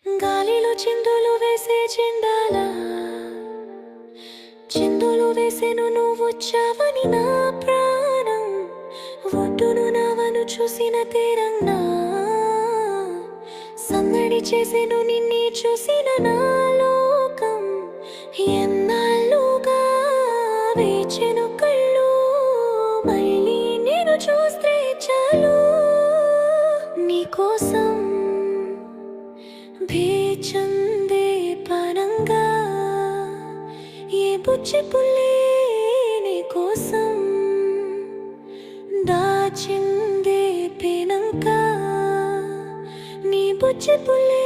గాలిలో చిందులు వేసే చెండాల చిందులు వేసేను నువ్వొచ్చావని నా ప్రాణం ఒడ్డును నావను చూసిన తీరంగా సందడి చేసేను నిన్నే చూసిన నా లోకం ఎన్నాళ్ళుగా వేచెను కళ్ళు మళ్ళీ నేను చూస్తే చాలు నీకోసం వేచందే పరంగా ఏ బుచ్చి పుల్లే నీ కోసం దాచిందే పేనంక నీ బుచ్చి పుల్లే